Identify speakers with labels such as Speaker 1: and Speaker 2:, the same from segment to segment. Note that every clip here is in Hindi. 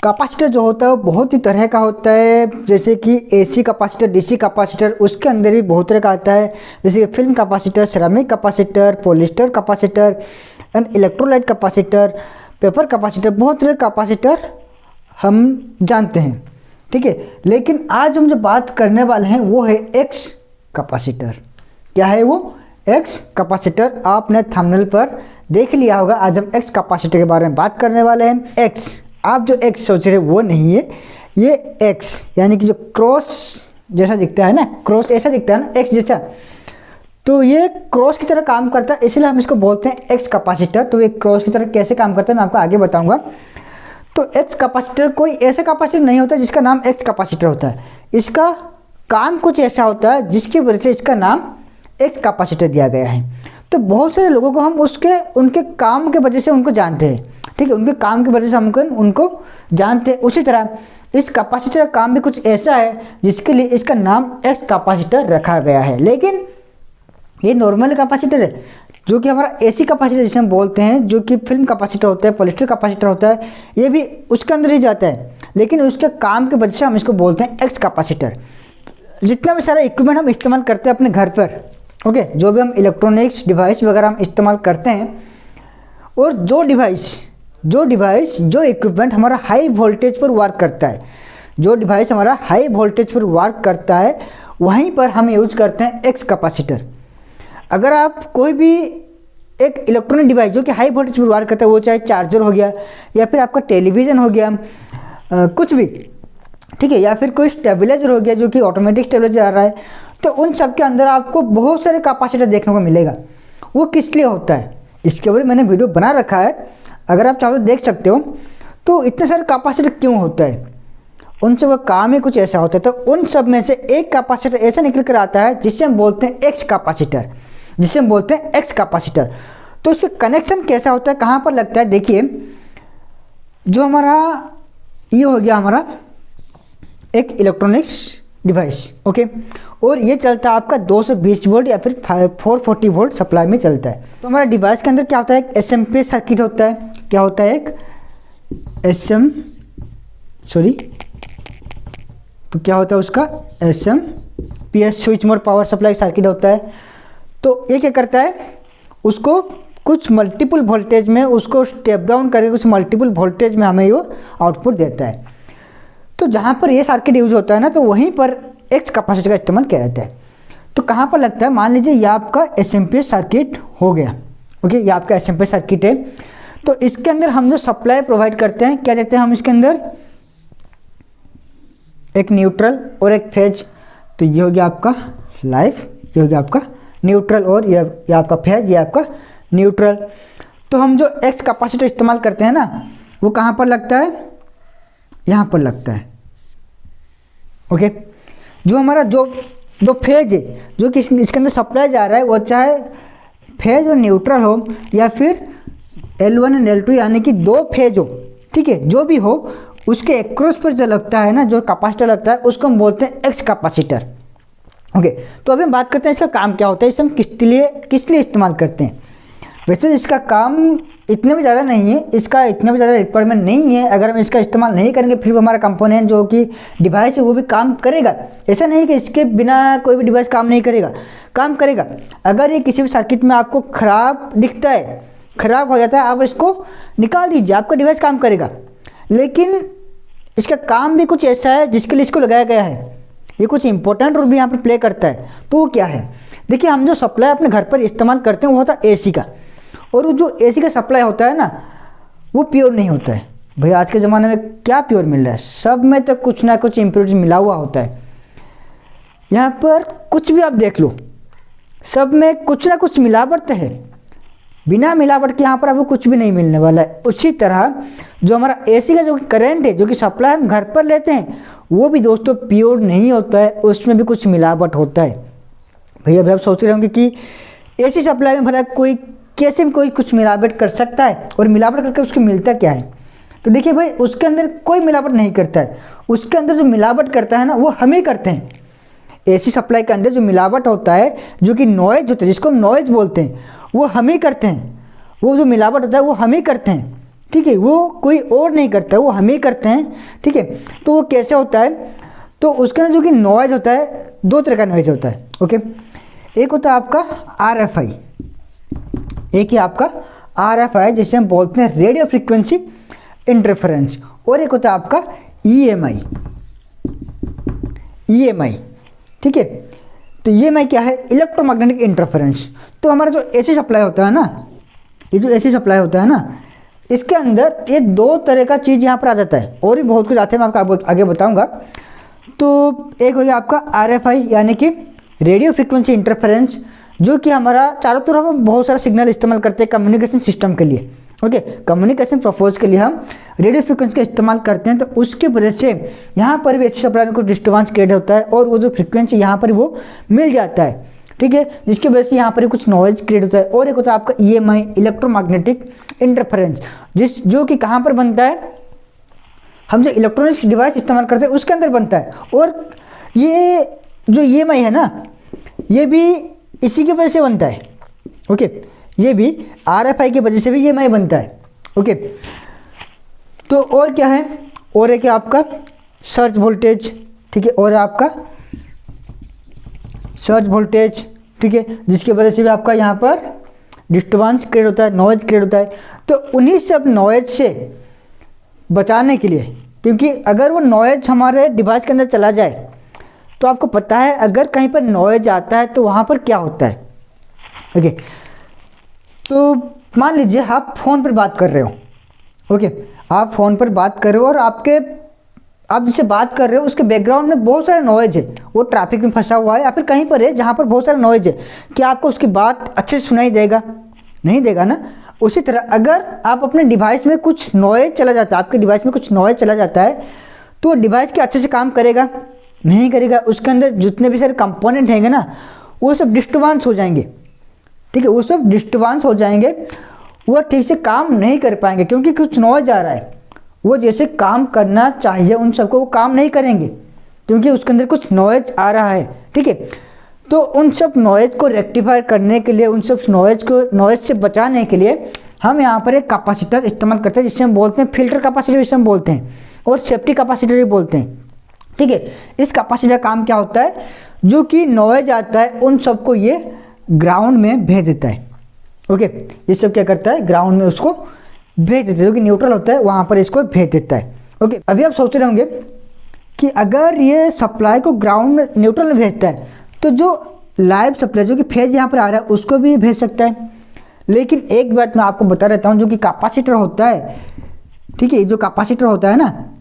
Speaker 1: कैपेसिटर जो होता है वो बहुत ही तरह का होता है, जैसे कि एसी कैपेसिटर, डीसी कैपेसिटर, उसके अंदर भी बहुत तरह का आता है, जैसे कि film capacitor, ceramic capacitor, polyester capacitor and electrolyte capacitor, paper capacitor, बहुत तरह का कैपेसिटर हम जानते हैं, ठीक है। लेकिन आज हम जो बात करने वाले हैं वो है एक्स कैपेसिटर। क्या है वो? X capacitor. आपने थंबनेल पर देख लिया होगा। आज हम एक्स कैपेसिटर के बारे में बात करने वाले हैं। एक्स, आप जो एक्स सोच रहे हैं वो नहीं है, ये एक्स यानी कि जो क्रॉस जैसा दिखता है ना, क्रॉस ऐसा दिखता है ना एक्स जैसा, तो ये क्रॉस की तरह काम करता है, इसलिए हम इसको बोलते हैं एक्स कैपेसिटर। तो ये क्रॉस की तरह कैसे काम करता है मैं आपको आगे बताऊंगा। तो एक्स कैपेसिटर कोई ऐसा कैपेसिटर नहीं होता जिसका नाम एक्स कैपेसिटर होता है। इसका काम कुछ ऐसा होता है जिसकी वजह से इसका नाम एक्स कैपेसिटर दिया गया है। तो बहुत सारे लोगों को हम उनके काम के वजह से उनको जानते हैं, ठीक है, उनके काम की वजह से हम उनको जानते हैं। उसी तरह इस कैपेसिटर का काम भी कुछ ऐसा है जिसके लिए इसका नाम एक्स कैपेसिटर रखा गया है। लेकिन ये नॉर्मल कैपेसिटर है, जो कि हमारा एसी कैपेसिटर जिसे हम बोलते हैं, जो कि फिल्म कैपेसिटर होता है, पॉलिस्टर कैपेसिटर होता है, ये भी उसके अंदर ही जाता है। लेकिन उसके काम की वजह से हम इसको बोलते हैं एक्स कैपेसिटर। जितना भी सारा इक्विपमेंट हम इस्तेमाल करते हैं अपने घर पर, ओके, जो भी हम इलेक्ट्रॉनिक्स डिवाइस वगैरह हम इस्तेमाल करते हैं, और जो इक्विपमेंट हमारा हाई वोल्टेज पर वर्क करता है, जो डिवाइस हमारा हाई वोल्टेज पर वर्क करता है, वहीं पर हम यूज करते हैं एक्स कैपेसिटर। अगर आप कोई भी एक इलेक्ट्रॉनिक डिवाइस जो कि हाई वोल्टेज पर वर्क करता है, वो चाहे चार्जर हो गया या फिर आपका टेलीविज़न हो गया, कुछ भी, ठीक है, या फिर कोई स्टेबलाइजर हो गया जो कि ऑटोमेटिक स्टेबलाइजर आ रहा है, तो उन सब के अंदर आपको बहुत सारे कैपेसिटर देखने को मिलेगा। वो किस लिए होता है इसके ऊपर मैंने वीडियो बना रखा है, अगर आप चाहो तो देख सकते हो। तो इतने सारे कैपेसिटर क्यों होता है, उन सब का काम ही कुछ ऐसा होता है। तो उन सब में से एक कैपेसिटर ऐसा निकल कर आता है जिससे हम बोलते हैं एक्स कैपेसिटर, जिसे हम बोलते हैं एक्स कैपेसिटर। तो इसका कनेक्शन कैसा होता है, कहाँ पर लगता है? देखिए, जो हमारा ये हो गया हमारा एक इलेक्ट्रॉनिक्स डिवाइस, ओके, और ये चलता है आपका 220 वोल्ट या फिर 440 वोल्ट सप्लाई में चलता है। तो हमारा डिवाइस के अंदर क्या होता है? एक एसएमपीएस सर्किट होता है। क्या होता है? एक तो क्या होता है उसका? SMPS, switch mode power supply circuit होता है। तो ये क्या करता है? उसको कुछ मल्टीपल वोल्टेज में उसको स्टेप डाउन करके कुछ मल्टीपल वोल्टेज में हमें वो आउटपुट देता है। तो जहाँ पर ये सर्किट यूज होता है ना, तो वहीं पर एक्स कैपेसिटर का इस्तेमाल किया जाता है। तो कहाँ पर लगता है? मान लीजिए ये आपका एसएमपीएस सर्किट हो गया, ओके, ये आपका एसएमपीएस सर्किट है। तो इसके अंदर हम जो सप्लाई प्रोवाइड करते हैं, क्या देते हैं हम इसके अंदर? एक न्यूट्रल और एक फेज। तो ये हो गया आपका लाइफ, ये हो गया आपका न्यूट्रल, और ये आपका फेज, ये आपका न्यूट्रल। तो हम जो एक्स कैपेसिटर इस्तेमाल करते हैं ना, वो कहाँ पर लगता है? यहाँ पर लगता है, ओके। जो हमारा जो फेज है, जो कि इसके अंदर सप्लाई जा रहा है, वो चाहे फेज और न्यूट्रल हो या फिर L1 और L2 यानी कि दो फेज हो, ठीक है, जो भी हो, उसके एक्रॉस पर जो लगता है ना, जो कैपेसिटर लगता है, उसको हम बोलते हैं एक्स कैपेसिटर, ओके। तो अभी हम बात करते हैं इसका काम क्या होता है, इसे हम किस लिए इस्तेमाल करते हैं। वैसे इसका काम इतने भी ज़्यादा नहीं है, इसका इतना भी ज़्यादा रिक्वायरमेंट नहीं है। अगर हम इसका इस्तेमाल नहीं करेंगे फिर भी हमारा कंपोनेंट जो कि डिवाइस है वो भी काम करेगा। ऐसा नहीं कि इसके बिना कोई भी डिवाइस काम नहीं करेगा, काम करेगा। अगर ये किसी भी सर्किट में आपको ख़राब दिखता है, ख़राब हो जाता है, आप इसको निकाल दीजिए, आपका डिवाइस काम करेगा। लेकिन इसका काम भी कुछ ऐसा है जिसके लिए इसको लगाया गया है, ये कुछ इंपॉर्टेंट रोल भी यहाँ पर प्ले करता है। तो वो क्या है? देखिए, हम जो सप्लाई अपने घर पर इस्तेमाल करते हैं वो होता है एसी का, और वो जो एसी का सप्लाई होता है ना, वो प्योर नहीं होता है। भैया आज के ज़माने में क्या प्योर मिल रहा है? सब में तो कुछ ना कुछ इम्प्योरिटी मिला हुआ होता है। यहाँ पर कुछ भी आप देख लो, सब में कुछ ना कुछ मिलावट है। बिना मिलावट के यहाँ पर आपको कुछ भी नहीं मिलने वाला है। उसी तरह जो हमारा एसी का जो करंट है, जो कि सप्लाई हम घर पर लेते हैं, वो भी दोस्तों प्योर नहीं होता है, उसमें भी कुछ मिलावट होता है। भैया आप सोच रहे होंगे कि एसी सप्लाई में भला कोई कैसे कोई कुछ मिलावट कर सकता है, और मिलावट करके उसको मिलता क्या है? तो देखिए भाई, उसके अंदर कोई मिलावट नहीं करता है। उसके अंदर जो मिलावट करता है ना, वो हम ही करते हैं। एसी सप्लाई के अंदर जो मिलावट होता है, जो कि नॉइज होता है, जिसको हम नॉइज बोलते हैं, वो हम ही करते हैं। वो जो मिलावट होता है वो हम ही करते हैं, ठीक है, वो कोई और नहीं करता है, वो हम ही करते हैं। ठीक है, तो वो कैसे होता है, तो उसके अंदर जो कि नॉइज होता है, दो तरह का नॉइज होता है। ओके, एक होता है आपका RFI, एक ही आपका RFI जिसे हम बोलते हैं रेडियो फ्रीक्वेंसी इंटरफेरेंस, और एक होता है आपका EMI। ठीक है, तो EMI क्या है, इलेक्ट्रोमैग्नेटिक इंटरफेरेंस। तो हमारा जो AC सप्लाई होता है ना, ये जो AC सप्लाई होता है ना, इसके अंदर ये दो तरह का चीज़ यहाँ पर आ जाता है, और भी बहुत कुछ आते हैं, मैं आपको आगे बताऊंगा। तो एक हो गया आपका RFI यानी कि रेडियो फ्रीक्वेंसी इंटरफेरेंस, जो कि हमारा चारों तरफ हम बहुत सारा सिग्नल इस्तेमाल करते हैं कम्युनिकेशन सिस्टम के लिए। ओके, कम्युनिकेशन पर्पज के लिए हम रेडियो फ्रीक्वेंसी का इस्तेमाल करते हैं, तो उसकी वजह से यहाँ पर भी अच्छी सप्लाई में कुछ डिस्टर्बेंस क्रिएट होता है, और वो जो फ्रीक्वेंसी यहाँ पर वो मिल जाता है। ठीक है, जिसकी वजह से यहाँ पर कुछ नॉइज क्रिएट होता है। और एक होता है आपका EMI इलेक्ट्रोमैग्नेटिक इंटरफेरेंस, जो कि कहाँ पर बनता है, हम जो इलेक्ट्रॉनिक्स डिवाइस इस्तेमाल करते हैं उसके अंदर बनता है। और ये जो EMI है ना, ये भी इसी की वजह से बनता है। ओके, ये भी RFI की वजह से भी EMI बनता है। ओके, तो और क्या है, और है क्या आपका सर्ज वोल्टेज। ठीक है, और आपका सर्ज वोल्टेज, ठीक है, जिसकी वजह से भी आपका यहाँ पर डिस्टर्बेंस क्रिएट होता है, नॉइज क्रिएट होता है। तो उन्हीं सब नॉइज से बचाने के लिए, क्योंकि अगर वो नॉइज हमारे डिवाइस के अंदर चला जाए, तो आपको पता है अगर कहीं पर नॉइज आता है तो वहाँ पर क्या होता है। ओके, तो मान लीजिए आप फ़ोन पर बात कर रहे हो। ओके, आप फ़ोन पर बात कर रहे हो और आप जिससे बात कर रहे हो उसके बैकग्राउंड में बहुत सारा नॉइज है, वो ट्रैफिक में फंसा हुआ है या फिर कहीं पर है जहाँ पर बहुत सारा नॉइज है, क्या आपको उसकी बात अच्छे से सुनाई देगा? नहीं देगा ना। उसी तरह अगर आप अपने डिवाइस में कुछ नॉइज चला जाता है, आपके डिवाइस में कुछ नॉइज चला जाता है, तो डिवाइस क्या अच्छे से काम करेगा? नहीं करेगा। उसके अंदर जितने भी सारे कंपोनेंट हैंगे ना, वो सब डिस्टर्बेंस हो जाएंगे। ठीक है, वो सब डिस्टर्बेंस हो जाएंगे, वो ठीक से काम नहीं कर पाएंगे, क्योंकि कुछ नॉइज आ रहा है। वो जैसे काम करना चाहिए उन सबको वो काम नहीं करेंगे, क्योंकि उसके अंदर कुछ नॉइज आ रहा है। ठीक है, तो उन सब नॉइज को रेक्टिफाई करने के लिए, उन सब नॉइज से बचाने के लिए हम यहाँ पर एक कैपेसिटर इस्तेमाल करते हैं, जिससे हम बोलते हैं फिल्टर कैपेसिटर, जिसे हम बोलते हैं, और सेफ्टी कैपेसिटर भी बोलते हैं। ठीक है, इस कैपेसिटर का काम क्या होता है, जो कि नॉइज आता है उन सबको ये ग्राउंड में भेज देता है। ओके, ये सब क्या करता है, ग्राउंड में उसको भेज देता है, जो कि न्यूट्रल होता है वहाँ पर इसको भेज देता है। ओके, अभी आप सोच रहे होंगे कि अगर ये सप्लाई को ग्राउंड न्यूट्रल में भेजता है, तो जो लाइव सप्लाई जो कि फेज यहाँ पर आ रहा है उसको भी भेज सकता है। लेकिन एक बात मैं आपको बता देता हूँ, जो कि कैपेसिटर होता है, ठीक है, जो कैपेसिटर होता है ना,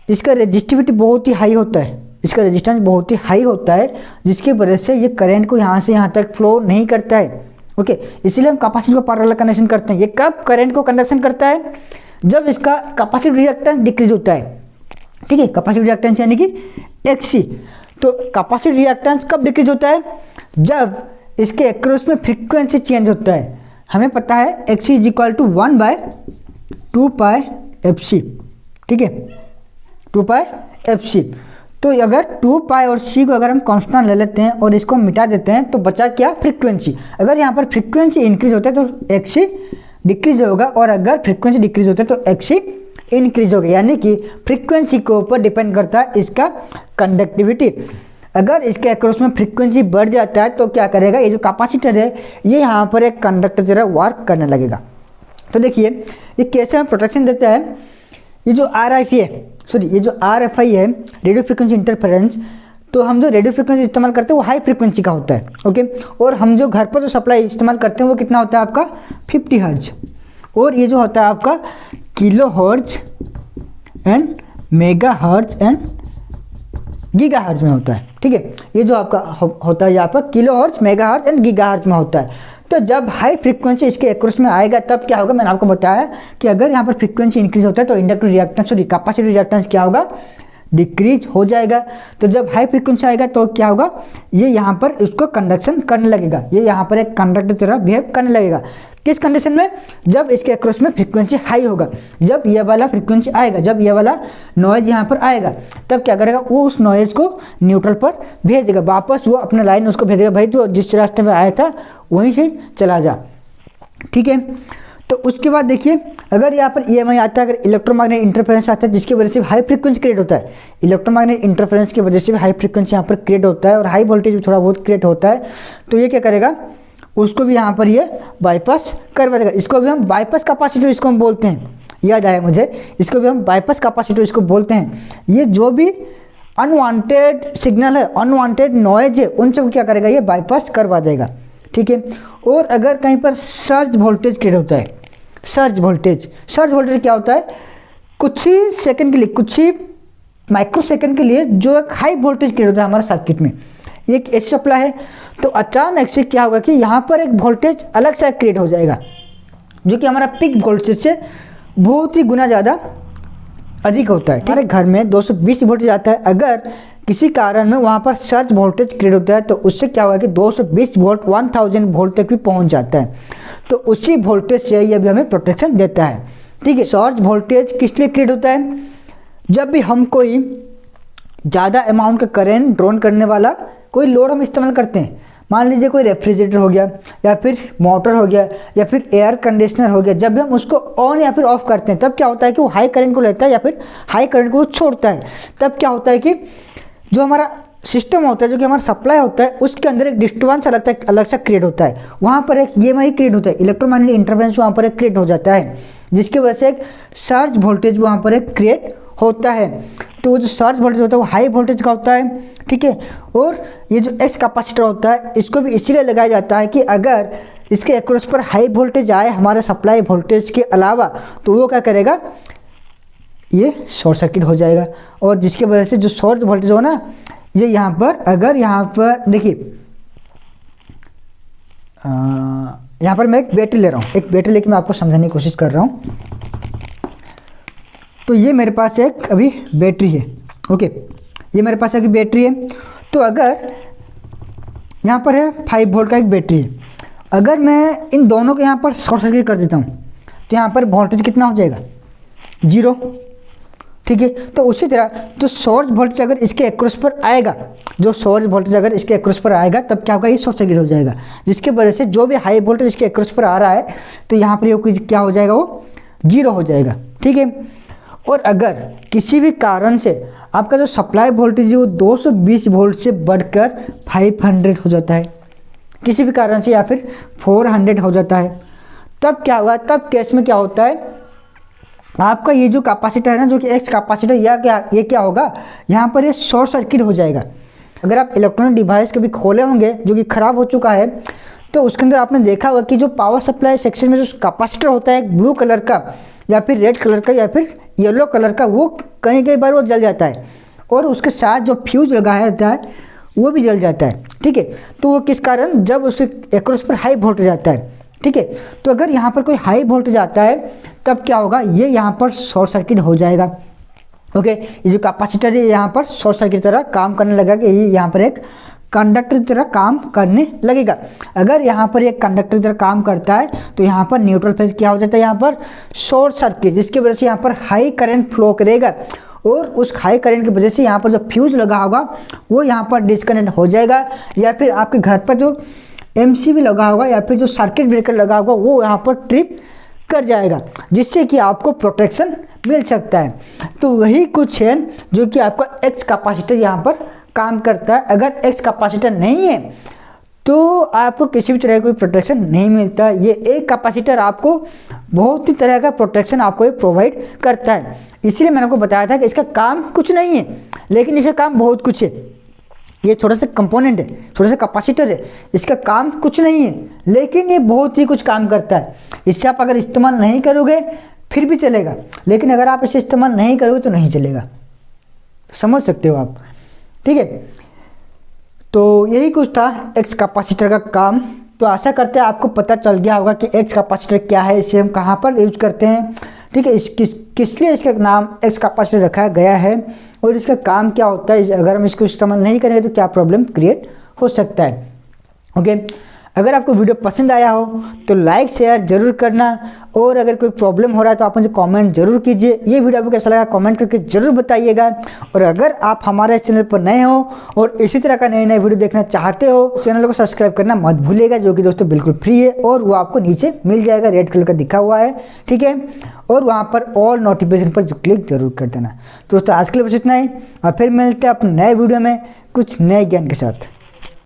Speaker 1: इसका रेजिस्टिविटी बहुत ही हाई होता है, इसका रेजिस्टेंस बहुत ही हाई होता है, जिसकी वजह से ये करंट को यहाँ से यहाँ तक फ्लो नहीं करता है। ओके, इसीलिए हम कैपेसिटर को पैरेलल कनेक्शन करते हैं। ये कब करंट को कंडक्शन करता है, जब इसका कैपेसिटिव रिएक्टेंस डिक्रीज होता है। ठीक है, कैपेसिटिव रिएक्टेंस यानी कि XC। तो कैपेसिटिव रिएक्टेंस कब डिक्रीज होता है, जब इसके एक्रॉस में फ्रीक्वेंसी चेंज होता है। हमें पता है XC is equal to 1/2πfc। ठीक है, 2πfc। तो अगर 2π और c को अगर हम कांस्टेंट ले लेते हैं और इसको मिटा देते हैं, तो बचा क्या, फ्रीक्वेंसी। अगर यहाँ पर फ्रीक्वेंसी इंक्रीज होता है तो XC डिक्रीज होगा, और अगर फ्रीक्वेंसी डिक्रीज होता है तो XC इंक्रीज होगा। यानी कि फ्रीक्वेंसी के ऊपर डिपेंड करता है इसका कंडक्टिविटी। अगर इसके अक्रॉस में फ्रीक्वेंसी बढ़ जाता है तो क्या करेगा, ये जो कैपेसिटर है ये यहाँ पर एक कंडक्टर जरा वर्क करने लगेगा। तो देखिए ये कैसे हमें प्रोटेक्शन देता है। ये जो RFI है, सॉरी ये जो RFI है, रेडियो फ्रीक्वेंसी इंटरफेरेंस, तो हम जो रेडियो फ्रीक्वेंसी इस्तेमाल करते हैं वो हाई फ्रीक्वेंसी का होता है। ओके, और हम जो घर पर जो सप्लाई इस्तेमाल करते हैं वो कितना होता है आपका 50 हर्ट्ज, और ये जो होता है आपका kilo hertz and mega hertz and giga hertz में होता है। ठीक है, ये जो आपका होता है ये आपका kilo hertz, mega hertz and giga hertz में होता है। तो जब हाई फ्रीक्वेंसी इसके एक्रॉस में आएगा तब क्या होगा, मैंने आपको बताया कि अगर यहाँ पर फ्रीक्वेंसी इंक्रीज होता है तो inductive reactance, sorry capacitive reactance क्या होगा, डिक्रीज हो जाएगा। तो जब हाई फ्रीक्वेंसी आएगा तो क्या होगा, ये यहाँ पर उसको कंडक्शन करने लगेगा, ये यहाँ पर एक कंडक्टर की तरह बिहेव करने लगेगा। किस कंडीशन में, जब इसके अक्रॉस में फ्रीक्वेंसी हाई होगा, जब ये वाला फ्रीक्वेंसी आएगा, जब ये वाला नॉइज यहाँ पर आएगा, तब क्या करेगा, वो उस नॉइज को न्यूट्रल पर भेज देगा, वापस वो अपना लाइन उसको भेजेगा, भाई जो जिस रास्ते में आया था वहीं से चला जा। ठीक है, तो तो उसके बाद देखिए, अगर यहाँ पर EMI आता है, अगर इलेक्ट्रोमैग्नेटिक इंटरफेरेंस आता है जिसकी वजह से हाई फ्रीक्वेंसी क्रिएट होता है, इलेक्ट्रोमैग्नेटिक इंटरफेरेंस की वजह से भी हाई फ्रीक्वेंसी यहाँ पर क्रिएट होता है और हाई वोल्टेज भी थोड़ा बहुत क्रिएट होता है, तो ये क्या करेगा, उसको भी यहाँ पर ये बाईपास करवा देगा। इसको भी हम बाईपास कैपेसिटर इसको हम बोलते हैं, याद आया मुझे, इसको भी हम बाईपास कैपेसिटर इसको बोलते हैं। ये जो भी अनवांटेड सिग्नल है, अनवांटेड नॉइज है, उन सब क्या करेगा, ये बाईपास करवा देगा, ठीक है। और अगर कहीं पर सर्ज वोल्टेज क्रिएट होता है, सर्ज वोल्टेज क्या होता है, कुछ ही सेकंड के लिए, कुछ ही माइक्रो सेकंड के लिए जो एक हाई वोल्टेज क्रिएट होता है हमारे सर्किट में, एक एसी सप्लाई है, तो अचानक से क्या होगा कि यहाँ पर एक वोल्टेज अलग से क्रिएट हो जाएगा जो कि हमारा पीक वोल्टेज से बहुत ही गुना ज़्यादा अधिक होता है। हमारे घर में 220 वोल्टेज आता है, अगर किसी कारण में वहाँ पर सर्ज वोल्टेज क्रिएट होता है तो उससे क्या होगा कि 220 वोल्ट 1000 वोल्ट तक भी पहुँच जाता है, तो उसी वोल्टेज से ये भी हमें प्रोटेक्शन देता है, ठीक है। सर्ज वोल्टेज किस लिए क्रिएट होता है, जब भी हम कोई ज़्यादा अमाउंट का करेंट ड्रॉन करने वाला कोई लोड हम इस्तेमाल करते हैं, मान लीजिए कोई रेफ्रिजरेटर हो गया या फिर मोटर हो गया या फिर एयर कंडीशनर हो गया, जब भी हम उसको ऑन या फिर ऑफ करते हैं तब क्या होता है कि वो हाई करंट को लेता है या फिर हाई करंट को छोड़ता है। तब क्या होता है कि जो हमारा सिस्टम होता है, जो कि हमारा सप्लाई होता है, उसके अंदर एक डिस्टर्बेंस अलग सा क्रिएट होता है, वहाँ पर एक EMI क्रिएट होता है, इलेक्ट्रोमैग्नेटिक इंटरफेरेंस वहाँ पर एक क्रिएट हो जाता है, जिसकी वजह से एक सर्ज वोल्टेज वहाँ पर एक क्रिएट होता है। तो वो जो सर्ज वोल्टेज होता है वो हाई वोल्टेज का होता है, ठीक है। और ये जो एक्स कैपेसिटर होता है इसको भी इसीलिए लगाया जाता है कि अगर इसके अक्रॉस पर हाई वोल्टेज आए हमारे सप्लाई वोल्टेज के अलावा, तो वो क्या करेगा, ये शॉर्ट सर्किट हो जाएगा, और जिसकी वजह से जो शॉर्ट वोल्टेज हो ना, ये यहाँ पर, अगर यहाँ पर देखिए, यहाँ पर मैं एक बैटरी ले रहा हूँ, एक बैटरी लेके मैं आपको समझाने की कोशिश कर रहा हूँ। तो ये मेरे पास एक अभी बैटरी है, ओके, ये मेरे पास एक बैटरी है। तो अगर यहाँ पर है 5 वोल्ट का एक बैटरी है, अगर मैं इन दोनों को यहाँ पर शॉर्ट सर्किट कर देता हूँ तो यहाँ पर वोल्टेज कितना हो जाएगा, 0, ठीक है। तो उसी तरह जो सोर्स वोल्टेज अगर इसके अक्रॉस पर आएगा, जो सोर्स वोल्टेज अगर इसके अक्रॉस पर आएगा तब क्या होगा, ये शॉर्ट सर्किट हो जाएगा, जिसके वजह से जो भी हाई वोल्टेज इसके अक्रॉस पर आ रहा है तो यहाँ पर ये क्या हो जाएगा, वो 0 हो जाएगा, ठीक है। और अगर किसी भी कारण से आपका जो सप्लाई वोल्टेज है वो 220 वोल्ट से बढ़कर 500 हो जाता है किसी भी कारण से, या फिर 400 हो जाता है, तब क्या होगा, तब केस में क्या होता है, आपका ये जो कैपेसिटर है ना, जो कि एक्स कैपेसिटर, ये क्या होगा, यहाँ पर ये शॉर्ट सर्किट हो जाएगा। अगर आप इलेक्ट्रॉनिक डिवाइस कभी खोले होंगे जो कि ख़राब हो चुका है, तो उसके अंदर आपने देखा होगा कि जो पावर सप्लाई सेक्शन में जो कैपेसिटर होता है, एक ब्लू कलर का या फिर रेड कलर का या फिर येलो कलर का, वो कई बार वो जल जाता है, और उसके साथ जो फ्यूज लगाया जाता है वो भी जल जाता है, ठीक है। तो वो किस कारण, जब उसके अक्रॉस पर हाई वोल्टेज आता है, ठीक है। तो अगर यहाँ पर कोई हाई वोल्टेज आता है तब क्या होगा, ये यहाँ पर शॉर्ट सर्किट हो जाएगा, ओके। ये जो कैपेसिटर है यहाँ पर शॉर्ट सर्किट की तरह काम करने लगा, कि ये यहाँ पर एक कंडक्टर की तरह काम करने लगेगा। अगर यहाँ पर एक कंडक्टर की तरह काम करता है तो यहाँ पर न्यूट्रल फेज क्या हो जाता है, यहाँ पर शॉर्ट सर्किट, जिसकी वजह से यहाँ पर हाई करंट फ्लो करेगा, और उस हाई करंट की वजह से यहाँ पर जो फ्यूज लगा होगा वो यहाँ पर डिस्कनेक्ट हो जाएगा, या फिर आपके घर पर जो MCB लगा होगा या फिर जो सर्किट ब्रेकर लगा होगा वो यहाँ पर ट्रिप कर जाएगा, जिससे कि आपको प्रोटेक्शन मिल सकता है। तो वही कुछ है जो कि आपका एक्स कैपेसिटर यहाँ पर काम करता है। अगर एक्स कैपेसिटर नहीं है तो आपको किसी भी तरह का कोई प्रोटेक्शन नहीं मिलता। ये एक कैपेसिटर आपको बहुत ही तरह का प्रोटेक्शन आपको प्रोवाइड करता है। इसलिए मैंने आपको बताया था कि इसका काम कुछ नहीं है, लेकिन इसका काम बहुत कुछ है। ये छोटा सा कंपोनेंट है, छोटा सा कैपेसिटर है, इसका काम कुछ नहीं है, लेकिन ये बहुत ही कुछ काम करता है। इससे आप अगर इस्तेमाल नहीं करोगे फिर भी चलेगा, लेकिन अगर आप इसे इस्तेमाल नहीं करोगे तो नहीं चलेगा। समझ सकते हो आप, ठीक है। तो यही कुछ था एक्स कैपेसिटर का काम। तो आशा करते हैं आपको पता चल गया होगा कि एक्स कैपेसिटर क्या है, इसे हम कहाँ पर यूज करते हैं, ठीक है। किस लिए इसका नाम एक्स कैपेसिटर रखा गया है और इसका काम क्या होता है। अगर हम इसको इस्तेमाल नहीं करेंगे तो क्या प्रॉब्लम क्रिएट हो सकता है, ओके। अगर आपको वीडियो पसंद आया हो तो लाइक शेयर जरूर करना, और अगर कोई प्रॉब्लम हो रहा है तो आप मुझे कमेंट जरूर कीजिए। ये वीडियो आपको कैसा लगा कमेंट करके जरूर बताइएगा। और अगर आप हमारे चैनल पर नए हो और इसी तरह का नए नए वीडियो देखना चाहते हो, चैनल को सब्सक्राइब करना मत भूलिएगा, जो कि दोस्तों बिल्कुल फ्री है और वो आपको नीचे मिल जाएगा, रेड कलर का दिखा हुआ है, ठीक है। और वहाँ पर ऑल नोटिफिकेशन पर क्लिक जरूर कर देना। तो दोस्तों आज के लिए बस इतना ही, और फिर मिलते हैं अपने नए वीडियो में कुछ नए ज्ञान के साथ।